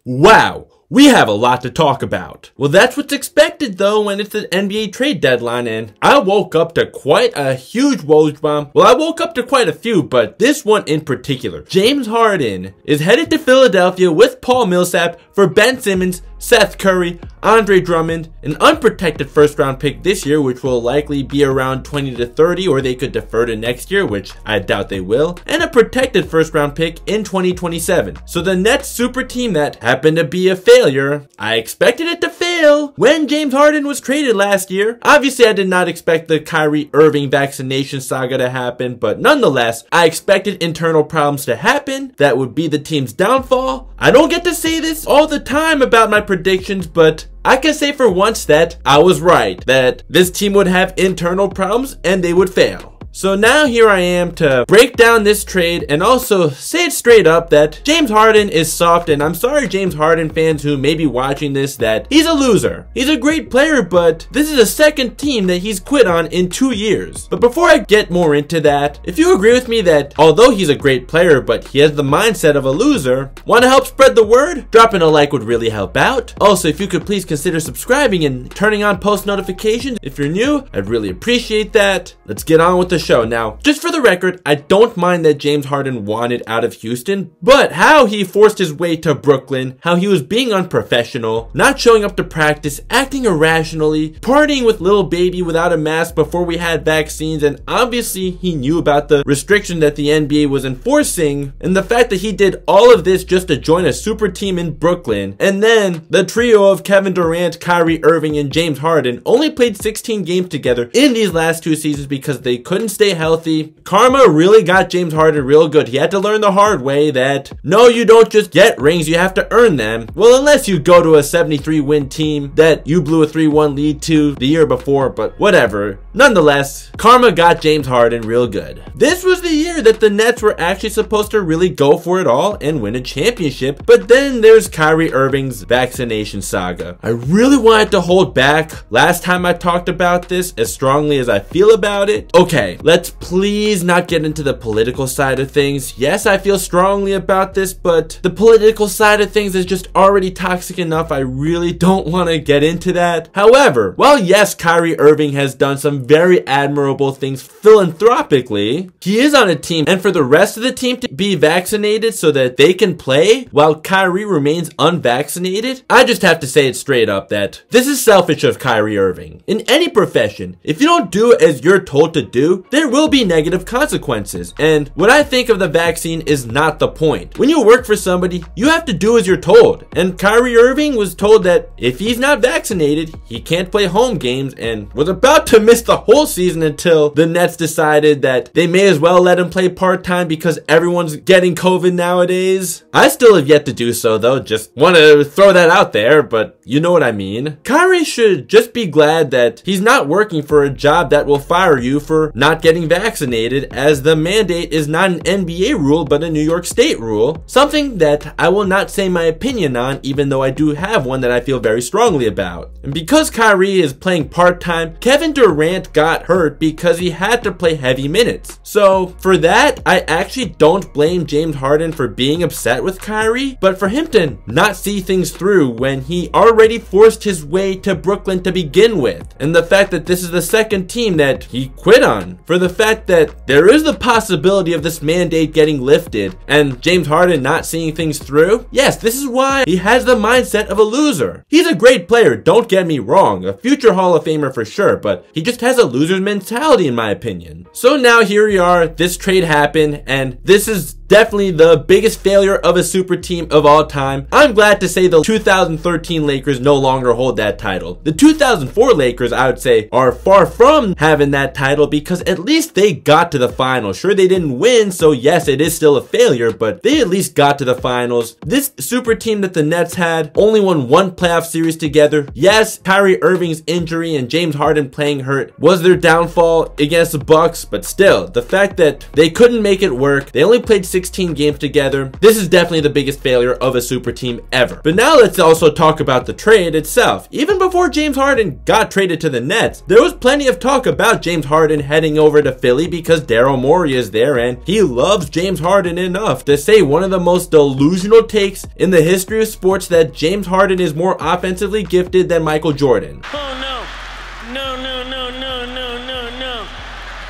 Wow, we have a lot to talk about. Well, that's what's expected though when it's the NBA trade deadline, and I woke up to quite a huge Woj bomb. Well, I woke up to quite a few, but this one in particular. James Harden is headed to Philadelphia with Paul Millsap for Ben Simmons, Seth Curry, Andre Drummond, an unprotected first round pick this year, which will likely be around 20 to 30, or they could defer to next year, which I doubt they will, and a protected first round pick in 2027. So the Nets super team that happened to be a failure, I expected it to fail when James Harden was traded last year. Obviously, I did not expect the Kyrie Irving vaccination saga to happen, but nonetheless, I expected internal problems to happen that would be the team's downfall. I don't get to say this all the time about my predictions, but I can say for once that I was right, that this team would have internal problems and they would fail. So now here I am to break down this trade and also say it straight up that James Harden is soft, and I'm sorry James Harden fans who may be watching this that he's a loser. He's a great player, but this is the second team that he's quit on in 2 years. But before I get more into that, if you agree with me that although he's a great player but he has the mindset of a loser, want to help spread the word? Dropping a like would really help out. Also, if you could please consider subscribing and turning on post notifications if you're new, I'd really appreciate that. Let's get on with the show. Now, just for the record, I don't mind that James Harden wanted out of Houston, but how he forced his way to Brooklyn, how he was being unprofessional, not showing up to practice, acting irrationally, partying with Lil Baby without a mask before we had vaccines, and obviously he knew about the restriction that the NBA was enforcing, and the fact that he did all of this just to join a super team in Brooklyn, and then the trio of Kevin Durant, Kyrie Irving, and James Harden only played 16 games together in these last 2 seasons because they couldn't stay healthy. Karma really got James Harden real good. He had to learn the hard way that no, you don't just get rings, you have to earn them. Well, unless you go to a 73 win team that you blew a 3-1 lead to the year before, but whatever. Nonetheless, karma got James Harden real good. This was the year that the Nets were actually supposed to really go for it all and win a championship, but then there's Kyrie Irving's vaccination saga. I really wanted to hold back last time I talked about this as strongly as I feel about it. Okay, let's please not get into the political side of things. Yes, I feel strongly about this, but the political side of things is just already toxic enough. I really don't want to get into that. However, while yes, Kyrie Irving has done some very admirable things philanthropically, he is on a team, and for the rest of the team to be vaccinated so that they can play while Kyrie remains unvaccinated, I just have to say it straight up that this is selfish of Kyrie Irving. In any profession, if you don't do as you're told to do, there will be negative consequences. And what I think of the vaccine is not the point. When you work for somebody, you have to do as you're told. And Kyrie Irving was told that if he's not vaccinated, he can't play home games, and was about to miss the whole season until the Nets decided that they may as well let him play part-time because everyone's getting COVID nowadays. I still have yet to do so though, just want to throw that out there, but you know what I mean. Kyrie should just be glad that he's not working for a job that will fire you for not getting vaccinated, as the mandate is not an NBA rule but a New York State rule, something that I will not say my opinion on, even though I do have one that I feel very strongly about. And because Kyrie is playing part-time, Kevin Durant got hurt because he had to play heavy minutes. So for that, I actually don't blame James Harden for being upset with Kyrie, but for him to not see things through when he already forced his way to Brooklyn to begin with, and the fact that this is the second team that he quit on, for the fact that there is the possibility of this mandate getting lifted and James Harden not seeing things through. Yes, this is why he has the mindset of a loser. He's a great player, don't get me wrong, a future Hall of Famer for sure, but he just has a loser's mentality in my opinion. So now here we are, this trade happened, and this is definitely the biggest failure of a super team of all time. I'm glad to say the 2013 Lakers no longer hold that title. The 2004 Lakers, I would say, are far from having that title because at least they got to the finals. Sure, they didn't win, so yes, it is still a failure, but they at least got to the finals. This super team that the Nets had only won one playoff series together. Yes, Kyrie Irving's injury and James Harden playing hurt was their downfall against the Bucks, but still, the fact that they couldn't make it work, they only played 16 games together. This is definitely the biggest failure of a super team ever. But now let's also talk about the trade itself. Even before James Harden got traded to the Nets, there was plenty of talk about James Harden heading over to Philly because Daryl Morey is there and he loves James Harden enough to say one of the most delusional takes in the history of sports, that James Harden is more offensively gifted than Michael Jordan. Oh no. No, no, no, no, no, no, no.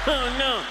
Oh no.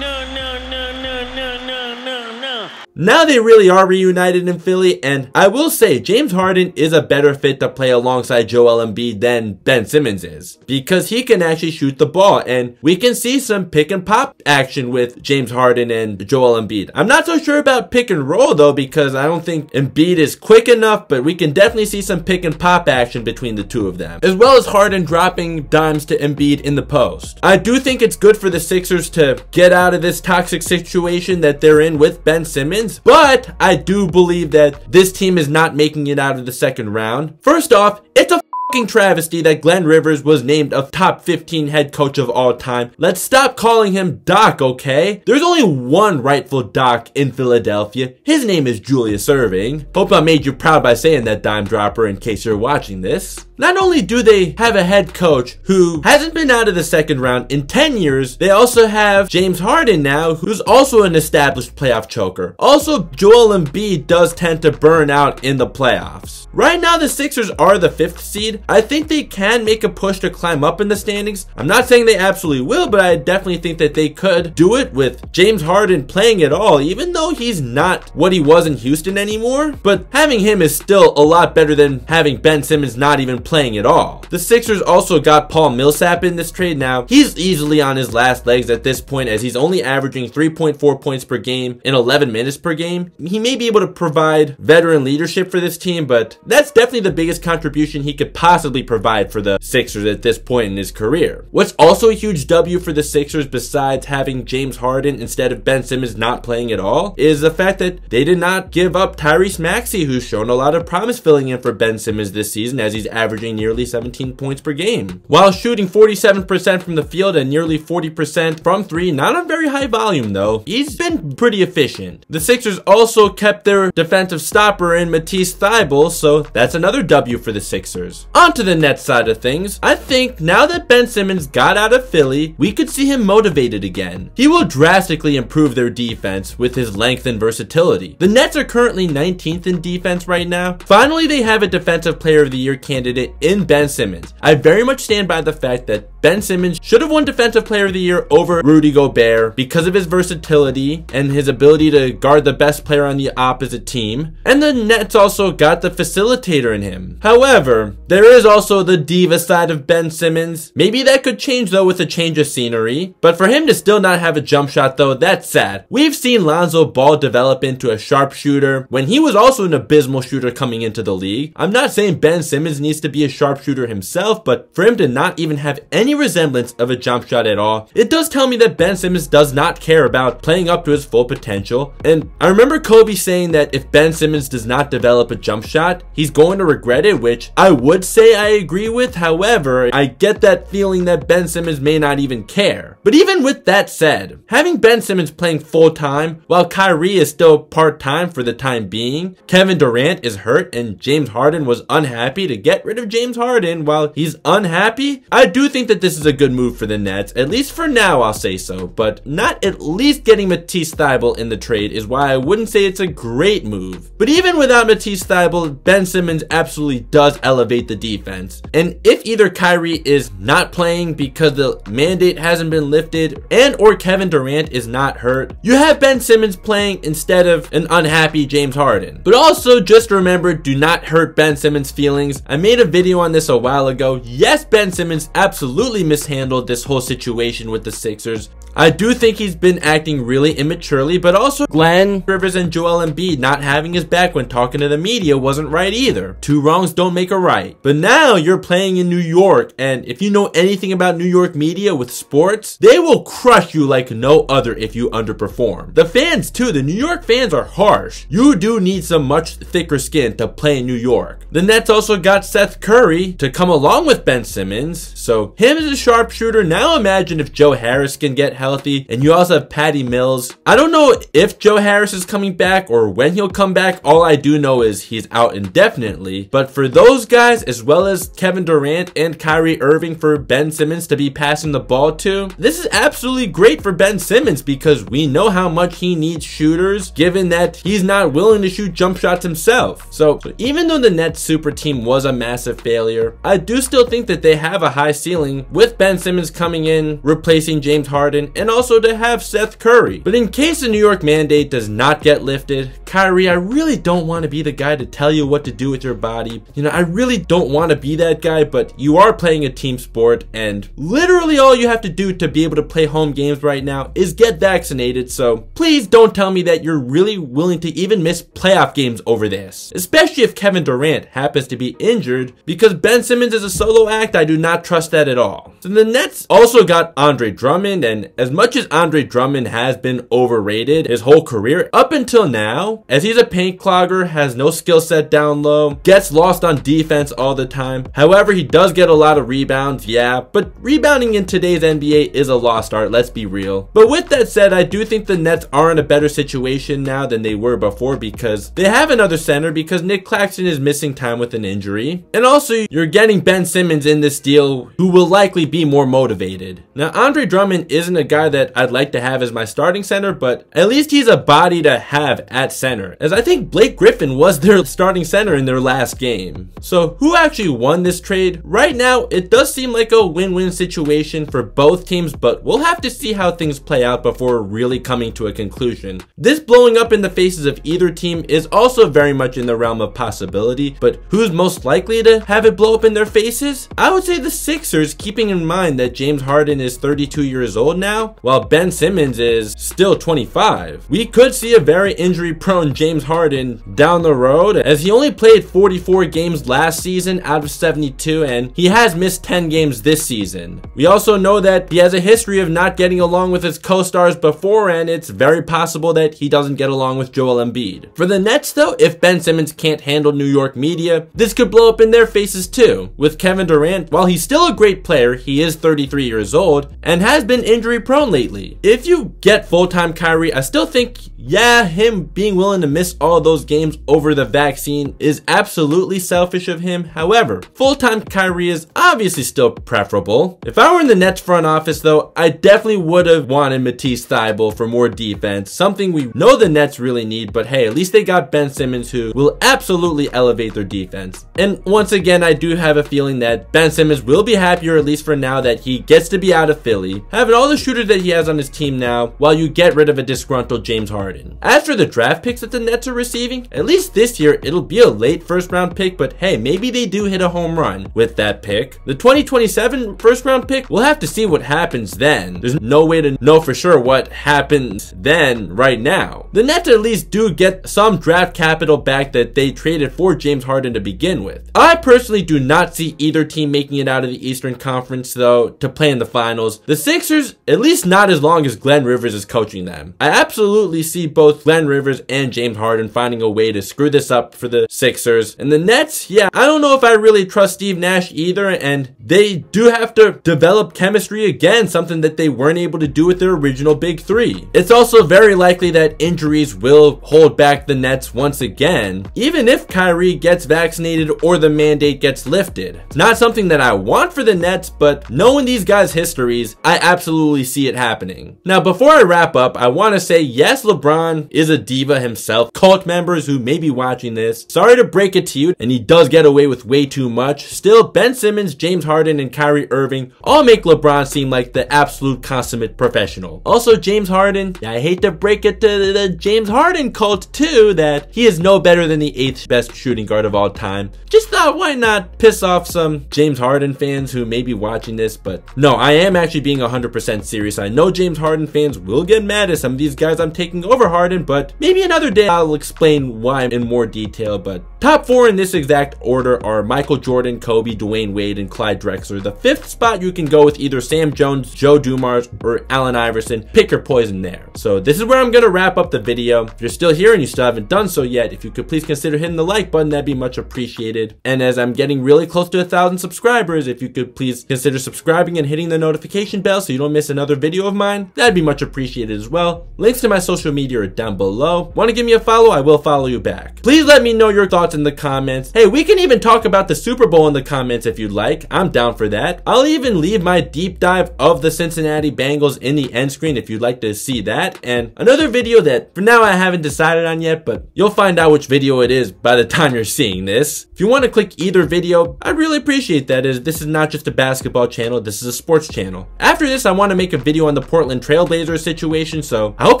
No, no, no, no, no, no, no, no. Now they really are reunited in Philly, and I will say James Harden is a better fit to play alongside Joel Embiid than Ben Simmons is, because he can actually shoot the ball, and we can see some pick and pop action with James Harden and Joel Embiid. I'm not so sure about pick and roll though, because I don't think Embiid is quick enough, but we can definitely see some pick and pop action between the two of them, as well as Harden dropping dimes to Embiid in the post. I do think it's good for the Sixers to get out of this toxic situation that they're in with Ben Simmons, but I do believe that this team is not making it out of the second round. First off, it's a fucking travesty that Glenn Rivers was named a top 15 head coach of all time. Let's stop calling him Doc, okay? There's only one rightful Doc in Philadelphia. His name is Julius Erving. Hope I made you proud by saying that, dime dropper, in case you're watching this. Not only do they have a head coach who hasn't been out of the second round in 10 years, they also have James Harden now, who's also an established playoff choker. Also, Joel Embiid does tend to burn out in the playoffs. Right now, the Sixers are the 5th seed. I think they can make a push to climb up in the standings. I'm not saying they absolutely will, but I definitely think that they could do it with James Harden playing at all, even though he's not what he was in Houston anymore. But having him is still a lot better than having Ben Simmons not even playing at all. The Sixers also got Paul Millsap in this trade. Now, he's easily on his last legs at this point, as he's only averaging 3.4 points per game in 11 minutes per game. He may be able to provide veteran leadership for this team, but that's definitely the biggest contribution he could possibly provide for the Sixers at this point in his career. What's also a huge W for the Sixers, besides having James Harden instead of Ben Simmons not playing at all, is the fact that they did not give up Tyrese Maxey, who's shown a lot of promise filling in for Ben Simmons this season, as he's averaging nearly 17 points per game, while shooting 47% from the field and nearly 40% from three. Not on very high volume though. He's been pretty efficient. The Sixers also kept their defensive stopper in Matisse Thybulle, so that's another W for the Sixers. On to the Nets side of things. I think now that Ben Simmons got out of Philly, we could see him motivated again. He will drastically improve their defense with his length and versatility. The Nets are currently 19th in defense right now. Finally, they have a Defensive Player of the Year candidate in Ben Simmons. I very much stand by the fact that Ben Simmons should have won Defensive Player of the Year over Rudy Gobert because of his versatility and his ability to guard the best player on the opposite team. And the Nets also got the facilitator in him. However, there is also the diva side of Ben Simmons. Maybe that could change though with a change of scenery. But for him to still not have a jump shot though, that's sad. We've seen Lonzo Ball develop into a sharpshooter when he was also an abysmal shooter coming into the league. I'm not saying Ben Simmons needs to be a sharpshooter himself, but for him to not even have any resemblance of a jump shot at all, it does tell me that Ben Simmons does not care about playing up to his full potential. And I remember Kobe saying that if Ben Simmons does not develop a jump shot, he's going to regret it, which I would say I agree with. However, I get that feeling that Ben Simmons may not even care. But even with that said, having Ben Simmons playing full-time while Kyrie is still part-time for the time being, Kevin Durant is hurt, and James Harden was unhappy to get rid of James Harden while he's unhappy, I do think that this is a good move for the Nets. At least for now, I'll say so, but not at least getting Matisse Thybulle in the trade is why I wouldn't say it's a great move. But even without Matisse Thybulle, Ben Simmons absolutely does elevate the defense. And if either Kyrie is not playing because the mandate hasn't been lifted and or Kevin Durant is not hurt, you have Ben Simmons playing instead of an unhappy James Harden. But also just remember, do not hurt Ben Simmons' feelings. I made a video on this a while ago. Yes, Ben Simmons absolutely mishandled this whole situation with the Sixers. I do think he's been acting really immaturely, but also Glenn Rivers and Joel Embiid not having his back when talking to the media wasn't right either. Two wrongs don't make a right. But now you're playing in New York, and if you know anything about New York media with sports, they will crush you like no other if you underperform. The fans too, the New York fans are harsh. You do need some much thicker skin to play in New York. The Nets also got Seth Curry to come along with Ben Simmons, so him as a sharpshooter. Now imagine if Joe Harris can get healthy. And you also have Patty Mills. I don't know if Joe Harris is coming back or when he'll come back. All I do know is he's out indefinitely. But for those guys, as well as Kevin Durant and Kyrie Irving, for Ben Simmons to be passing the ball to, this is absolutely great for Ben Simmons because we know how much he needs shooters, given that he's not willing to shoot jump shots himself. So even though the Nets super team was a massive failure, I do still think that they have a high ceiling with Ben Simmons coming in, replacing James Harden, and also to have Seth Curry. But in case the New York mandate does not get lifted, Kyrie, I really don't want to be the guy to tell you what to do with your body. You know, I really don't want to be that guy, but you are playing a team sport, and literally all you have to do to be able to play home games right now is get vaccinated. So please don't tell me that you're really willing to even miss playoff games over this, especially if Kevin Durant happens to be injured, because Ben Simmons is a solo act. I do not trust that at all. So the Nets also got Andre Drummond, and as much as Andre Drummond has been overrated his whole career up until now, as he's a paint clogger, has no skill set down low, gets lost on defense all the time. However, he does get a lot of rebounds, yeah, but rebounding in today's NBA is a lost art, let's be real. But with that said, I do think the Nets are in a better situation now than they were before because they have another center, because Nick Claxton is missing time with an injury. And also, you're getting Ben Simmons in this deal, who will likely be more motivated. Now, Andre Drummond isn't a guy that I'd like to have as my starting center, but at least he's a body to have at center, as I think Blake Griffin was their starting center in their last game. So who actually won this trade? Right now, it does seem like a win-win situation for both teams, but we'll have to see how things play out before really coming to a conclusion. This blowing up in the faces of either team is also very much in the realm of possibility, but who's most likely to have it blow up in their faces? I would say the Sixers, keeping in mind that James Harden is 32 years old now, while Ben Simmons is still 25. We could see a very injury-prone James Harden down the road, as he only played 44 games last season out of 72, and he has missed 10 games this season. We also know that he has a history of not getting along with his co-stars before, and it's very possible that he doesn't get along with Joel Embiid. For the Nets though, if Ben Simmons can't handle New York media, this could blow up in their faces too. With Kevin Durant, while he's still a great player, he is 33 years old and has been injury prone lately. If you get full-time Kyrie, I still think, yeah, him being willing to miss all those games over the vaccine is absolutely selfish of him. However, full-time Kyrie is obviously still preferable. If I were in the Nets front office though, I definitely would have wanted Matisse Thybulle for more defense, something we know the Nets really need, but hey, at least they got Ben Simmons, who will absolutely elevate their defense. And once again, I do have a feeling that Ben Simmons will be happier, at least for now, that he gets to be out of Philly, having all the shooters that he has on his team now, while you get rid of a disgruntled James Harden. As for the draft picks that the Nets are receiving, at least this year, it'll be a late first-round pick, but hey, maybe they do hit a home run with that pick. The 2027 first-round pick, we'll have to see what happens then. There's no way to know for sure what happens then right now. The Nets at least do get some draft capital back that they traded for James Harden to begin with. I personally do not see either team making it out of the Eastern Conference though to play in the finals. The Sixers, at least not as long as Glenn Rivers is coaching them. I absolutely see both Glenn Rivers and James Harden finding a way to screw this up for the Sixers. And the Nets, yeah, I don't know if I really trust Steve Nash either, and they do have to develop chemistry again, something that they weren't able to do with their original big three. It's also very likely that injuries will hold back the Nets once again, even if Kyrie gets vaccinated or the mandate gets lifted. It's not something that I want for the Nets, but knowing these guys' histories, I absolutely see it happening. Now, before I wrap up, I want to say, yes, LeBron is a diva himself. Cult members who may be watching this, sorry to break it to you, and he does get away with way too much. Still, Ben Simmons, James Harden, and Kyrie Irving all make LeBron seem like the absolute consummate professional. Also, James Harden, I hate to break it to the James Harden cult too, that he is no better than the 8th best shooting guard of all time. Just thought, why not piss off some James Harden fans who may be watching this, but no, I am actually being 100% serious. I know James Harden fans will get mad at some of these guys I'm taking over Harden, but maybe another day I'll explain why in more detail. But top 4 in this exact order are Michael Jordan, Kobe, Dwayne Wade, and Clyde Drexler. The 5th spot you can go with either Sam Jones, Joe Dumars, or Allen Iverson. Pick your poison there. So this is where I'm going to wrap up the video. If you're still here and you still haven't done so yet, if you could please consider hitting the like button, that'd be much appreciated. And And as I'm getting really close to 1,000 subscribers, if you could please consider subscribing and hitting the notification bell so you don't miss another video of mine, that'd be much appreciated as well. Links to my social media are down below. Want to give me a follow? I will follow you back. Please let me know your thoughts in the comments. Hey, we can even talk about the Super Bowl in the comments if you'd like. I'm down for that. I'll even leave my deep dive of the Cincinnati Bengals in the end screen if you'd like to see that. And another video that for now I haven't decided on yet, but you'll find out which video it is by the time you're seeing this. If you want to click either video, I'd really appreciate that, as this is not just a basketball channel, this is a sports channel. After this, I want to make a video on the Portland Trailblazers situation, so I hope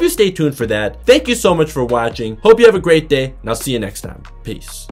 you stay tuned for that. Thank you so much for watching. Hope you have a great day, and I'll see you next time. Peace.